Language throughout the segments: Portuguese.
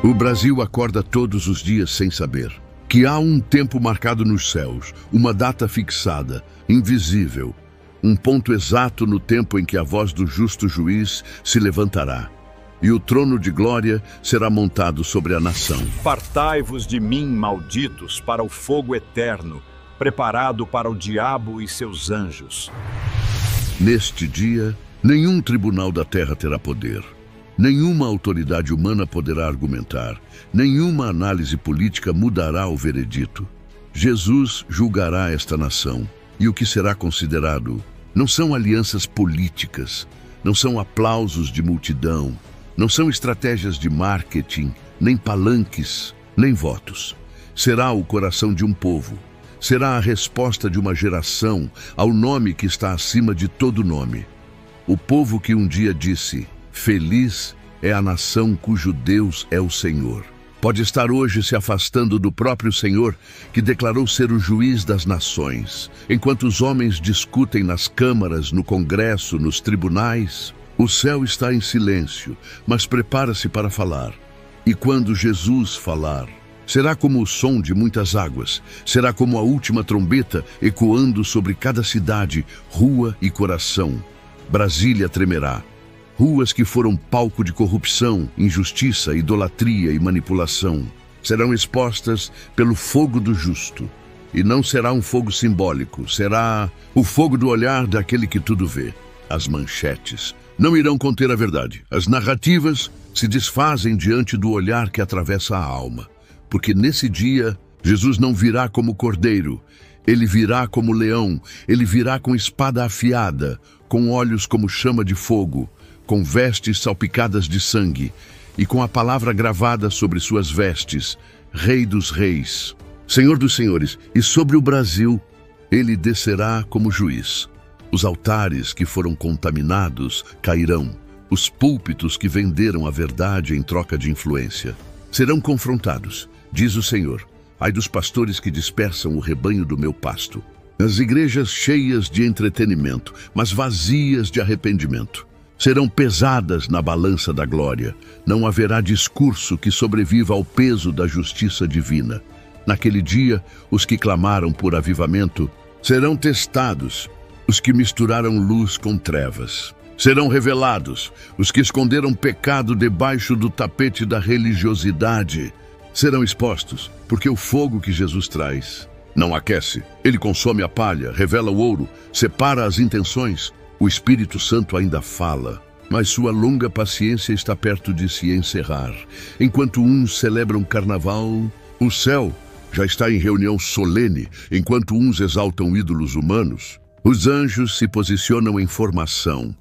O Brasil acorda todos os dias sem saber que há um tempo marcado nos céus, uma data fixada, invisível, um ponto exato no tempo em que a voz do justo juiz se levantará, e o trono de glória será montado sobre a nação. Apartai-vos de mim, malditos, para o fogo eterno, preparado para o diabo e seus anjos. Neste dia, nenhum tribunal da terra terá poder. Nenhuma autoridade humana poderá argumentar, nenhuma análise política mudará o veredito. Jesus julgará esta nação, e o que será considerado não são alianças políticas, não são aplausos de multidão, não são estratégias de marketing, nem palanques, nem votos. Será o coração de um povo, será a resposta de uma geração ao nome que está acima de todo nome. O povo que um dia disse: feliz é a nação cujo Deus é o Senhor. Pode estar hoje se afastando do próprio Senhor, que declarou ser o juiz das nações. Enquanto os homens discutem nas câmaras, no Congresso, nos tribunais, o céu está em silêncio, mas prepara-se para falar. E quando Jesus falar, será como o som de muitas águas, será como a última trombeta ecoando sobre cada cidade, rua e coração. Brasília tremerá. Ruas que foram palco de corrupção, injustiça, idolatria e manipulação serão expostas pelo fogo do justo. E não será um fogo simbólico, será o fogo do olhar daquele que tudo vê. As manchetes não irão conter a verdade. As narrativas se desfazem diante do olhar que atravessa a alma. Porque nesse dia, Jesus não virá como cordeiro, ele virá como leão, ele virá com espada afiada, com olhos como chama de fogo, com vestes salpicadas de sangue, e com a palavra gravada sobre suas vestes: Rei dos Reis, Senhor dos Senhores. E sobre o Brasil, ele descerá como juiz. Os altares que foram contaminados cairão. Os púlpitos que venderam a verdade em troca de influência serão confrontados, diz o Senhor. Ai dos pastores que dispersam o rebanho do meu pasto. As igrejas cheias de entretenimento, mas vazias de arrependimento, serão pesadas na balança da glória. Não haverá discurso que sobreviva ao peso da justiça divina. Naquele dia, os que clamaram por avivamento serão testados, os que misturaram luz com trevas. Serão revelados, os que esconderam pecado debaixo do tapete da religiosidade. Serão expostos, porque o fogo que Jesus traz não aquece. Ele consome a palha, revela o ouro, separa as intenções. O Espírito Santo ainda fala, mas sua longa paciência está perto de se encerrar. Enquanto uns celebram carnaval, o céu já está em reunião solene. Enquanto uns exaltam ídolos humanos, os anjos se posicionam em formação.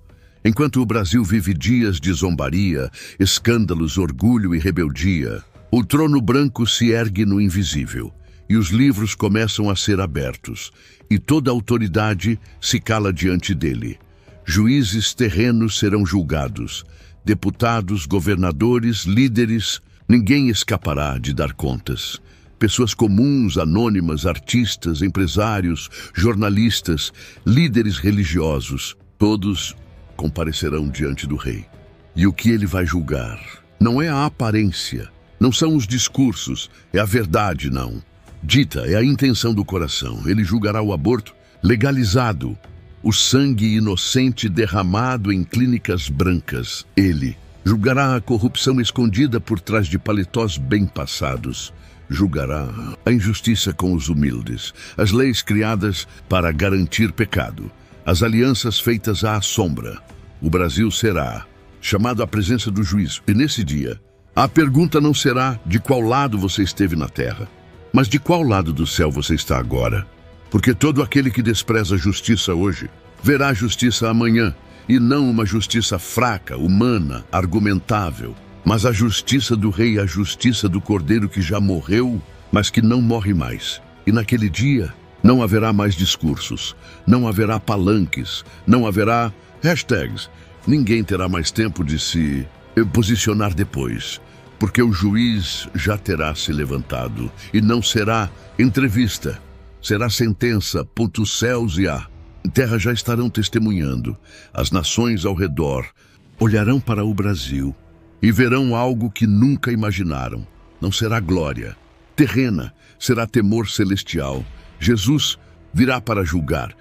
Enquanto o Brasil vive dias de zombaria, escândalos, orgulho e rebeldia, o trono branco se ergue no invisível, e os livros começam a ser abertos, e toda autoridade se cala diante dele. Juízes terrenos serão julgados, deputados, governadores, líderes, ninguém escapará de dar contas. Pessoas comuns, anônimas, artistas, empresários, jornalistas, líderes religiosos, todos comparecerão diante do rei. E o que ele vai julgar não é a aparência, não são os discursos, é a verdade, não. Dita é a intenção do coração. Ele julgará o aborto legalizado, o sangue inocente derramado em clínicas brancas. Ele julgará a corrupção escondida por trás de paletós bem passados. Julgará a injustiça com os humildes, as leis criadas para garantir pecado, as alianças feitas à sombra. O Brasil será chamado à presença do juízo. E nesse dia, a pergunta não será de qual lado você esteve na terra, mas de qual lado do céu você está agora. Porque todo aquele que despreza a justiça hoje, verá a justiça amanhã, e não uma justiça fraca, humana, argumentável, mas a justiça do rei, a justiça do cordeiro que já morreu, mas que não morre mais. E naquele dia, não haverá mais discursos, não haverá palanques, não haverá hashtags. Ninguém terá mais tempo de se posicionar depois, porque o juiz já terá se levantado, e não será entrevista, será sentença. Céus e terra já estarão testemunhando. As nações ao redor olharão para o Brasil e verão algo que nunca imaginaram. Não será glória terrena, será temor celestial. Jesus virá para julgar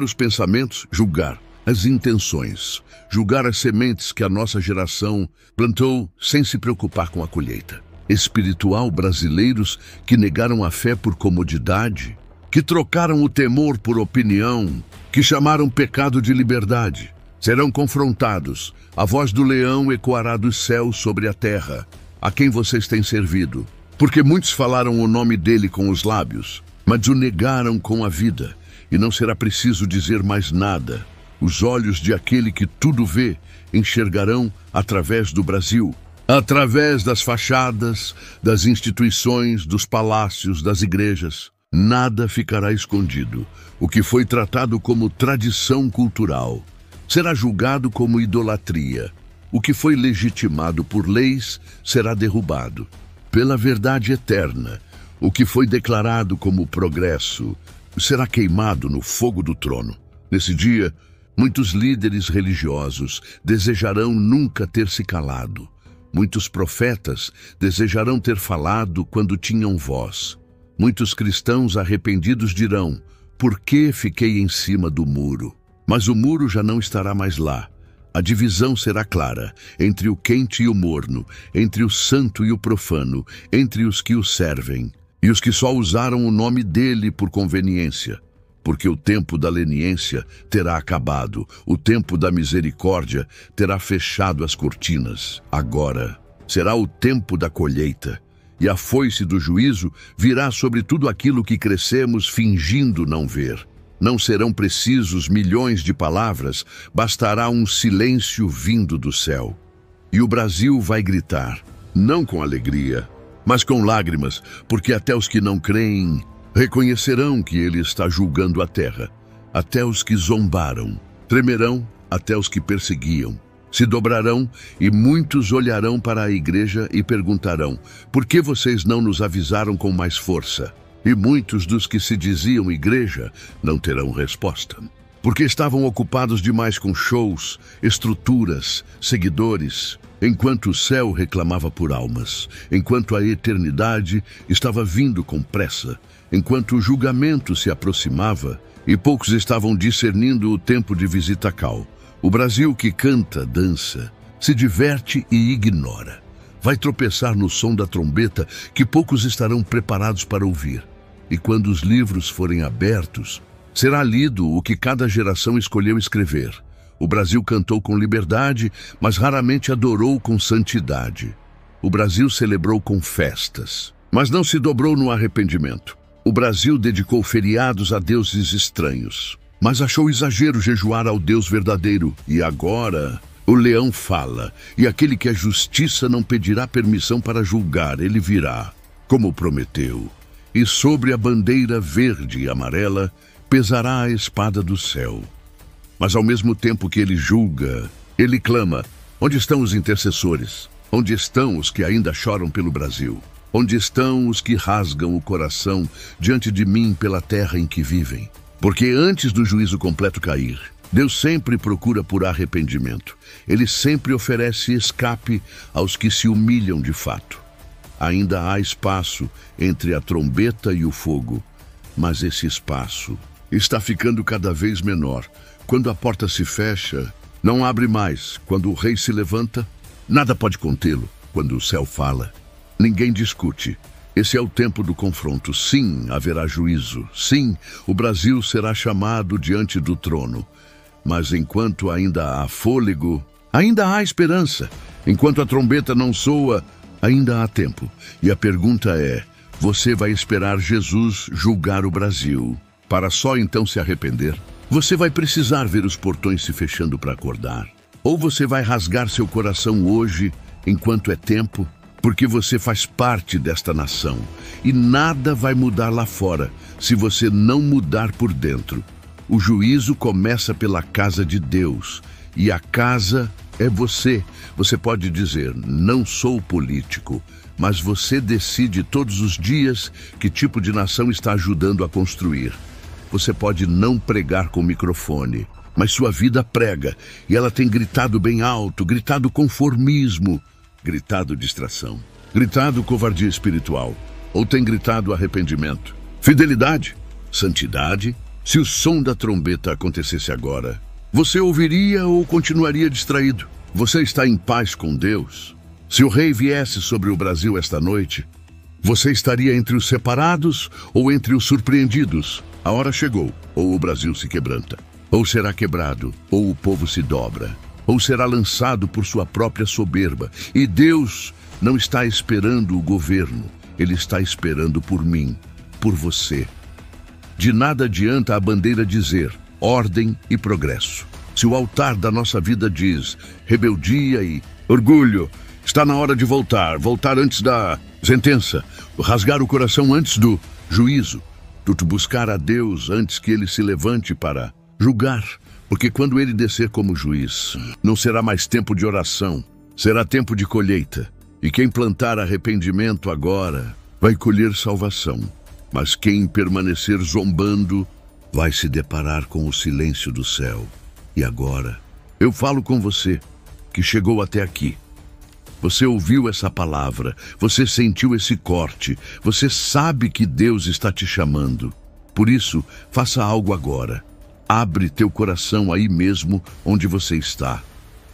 os pensamentos, julgar as intenções, julgar as sementes que a nossa geração plantou sem se preocupar com a colheita. Espiritual, brasileiros que negaram a fé por comodidade, que trocaram o temor por opinião, que chamaram pecado de liberdade, serão confrontados. A voz do leão ecoará dos céus sobre a terra. A quem vocês têm servido? Porque muitos falaram o nome dele com os lábios, mas o negaram com a vida, e não será preciso dizer mais nada. Os olhos de aquele que tudo vê enxergarão através do Brasil, através das fachadas, das instituições, dos palácios, das igrejas. Nada ficará escondido. O que foi tratado como tradição cultural será julgado como idolatria. O que foi legitimado por leis será derrubado. Pela verdade eterna, o que foi declarado como progresso será queimado no fogo do trono. Nesse dia, muitos líderes religiosos desejarão nunca ter se calado. Muitos profetas desejarão ter falado quando tinham voz. Muitos cristãos arrependidos dirão: por que fiquei em cima do muro? Mas o muro já não estará mais lá. A divisão será clara entre o quente e o morno, entre o santo e o profano, entre os que o servem e os que só usaram o nome dele por conveniência. Porque o tempo da leniência terá acabado, o tempo da misericórdia terá fechado as cortinas. Agora será o tempo da colheita, e a foice do juízo virá sobre tudo aquilo que crescemos fingindo não ver. Não serão precisos milhões de palavras, bastará um silêncio vindo do céu. E o Brasil vai gritar, não com alegria, mas com lágrimas, porque até os que não creem reconhecerão que ele está julgando a terra. Até os que zombaram tremerão, até os que perseguiam se dobrarão, e muitos olharão para a igreja e perguntarão: por que vocês não nos avisaram com mais força? E muitos dos que se diziam igreja não terão resposta, porque estavam ocupados demais com shows, estruturas, seguidores, enquanto o céu reclamava por almas, enquanto a eternidade estava vindo com pressa, enquanto o julgamento se aproximava e poucos estavam discernindo o tempo de visita cal. O Brasil que canta, dança, se diverte e ignora. Vai tropeçar no som da trombeta que poucos estarão preparados para ouvir. E quando os livros forem abertos, será lido o que cada geração escolheu escrever. O Brasil cantou com liberdade, mas raramente adorou com santidade. O Brasil celebrou com festas, mas não se dobrou no arrependimento. O Brasil dedicou feriados a deuses estranhos, mas achou exagero jejuar ao Deus verdadeiro. E agora o leão fala, e aquele que é justiça não pedirá permissão para julgar, ele virá, como prometeu. E sobre a bandeira verde e amarela pesará a espada do céu. Mas ao mesmo tempo que ele julga, ele clama: onde estão os intercessores? Onde estão os que ainda choram pelo Brasil? Onde estão os que rasgam o coração diante de mim pela terra em que vivem? Porque antes do juízo completo cair, Deus sempre procura por arrependimento. Ele sempre oferece escape aos que se humilham de fato. Ainda há espaço entre a trombeta e o fogo, mas esse espaço está ficando cada vez menor. Quando a porta se fecha, não abre mais. Quando o rei se levanta, nada pode contê-lo. Quando o céu fala, ninguém discute. Esse é o tempo do confronto. Sim, haverá juízo. Sim, o Brasil será chamado diante do trono. Mas enquanto ainda há fôlego, ainda há esperança. Enquanto a trombeta não soa, ainda há tempo. E a pergunta é: você vai esperar Jesus julgar o Brasil para só então se arrepender? Você vai precisar ver os portões se fechando para acordar? Ou você vai rasgar seu coração hoje, enquanto é tempo? Porque você faz parte desta nação e nada vai mudar lá fora se você não mudar por dentro. O juízo começa pela casa de Deus e a casa é você. Você pode dizer: não sou político, mas você decide todos os dias que tipo de nação está ajudando a construir. Você pode não pregar com microfone, mas sua vida prega, e ela tem gritado bem alto, gritado conformismo. gritado distração, gritado covardia espiritual, ou tem gritado arrependimento, fidelidade, santidade? Se o som da trombeta acontecesse agora, você ouviria ou continuaria distraído? Você está em paz com Deus? Se o rei viesse sobre o Brasil esta noite, você estaria entre os separados ou entre os surpreendidos? A hora chegou, ou o Brasil se quebranta, ou será quebrado, ou o povo se dobra, ou será lançado por sua própria soberba. E Deus não está esperando o governo, Ele está esperando por mim, por você. De nada adianta a bandeira dizer ordem e progresso. Se o altar da nossa vida diz rebeldia e orgulho, está na hora de voltar antes da sentença, rasgar o coração antes do juízo, buscar a Deus antes que Ele se levante para julgar, porque quando Ele descer como juiz, não será mais tempo de oração, será tempo de colheita. E quem plantar arrependimento agora vai colher salvação, mas quem permanecer zombando vai se deparar com o silêncio do céu. E agora, eu falo com você que chegou até aqui. Você ouviu essa palavra, você sentiu esse corte, você sabe que Deus está te chamando. Por isso, faça algo agora. Abre teu coração aí mesmo onde você está.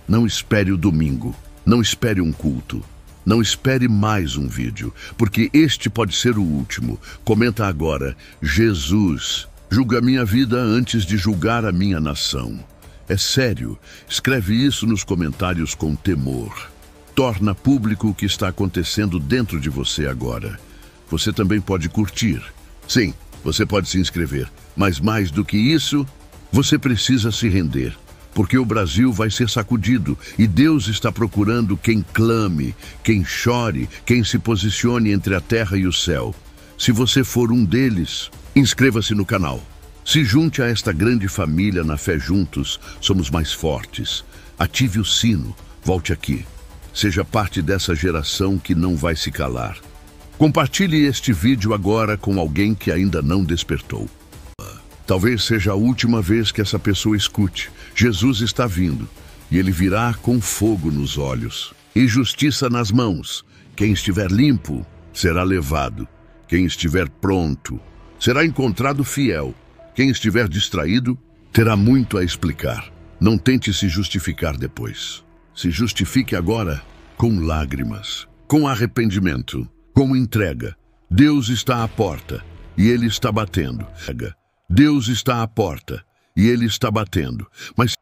Não espere o domingo, não espere um culto, não espere mais um vídeo, porque este pode ser o último. Comenta agora: Jesus, julga a minha vida antes de julgar a minha nação. É sério, escreve isso nos comentários com temor. Torna público o que está acontecendo dentro de você agora. Você também pode curtir. Sim, você pode se inscrever. Mas mais do que isso, você precisa se render. Porque o Brasil vai ser sacudido e Deus está procurando quem clame, quem chore, quem se posicione entre a terra e o céu. Se você for um deles, inscreva-se no canal. Se junte a esta grande família na fé juntos, somos mais fortes. Ative o sino, volte aqui. Seja parte dessa geração que não vai se calar. Compartilhe este vídeo agora com alguém que ainda não despertou. Talvez seja a última vez que essa pessoa escute. Jesus está vindo, e Ele virá com fogo nos olhos e justiça nas mãos. Quem estiver limpo será levado. Quem estiver pronto será encontrado fiel. Quem estiver distraído terá muito a explicar. Não tente se justificar depois. Se justifique agora com lágrimas, com arrependimento, com entrega. Deus está à porta e Ele está batendo. Deus está à porta e Ele está batendo. Mas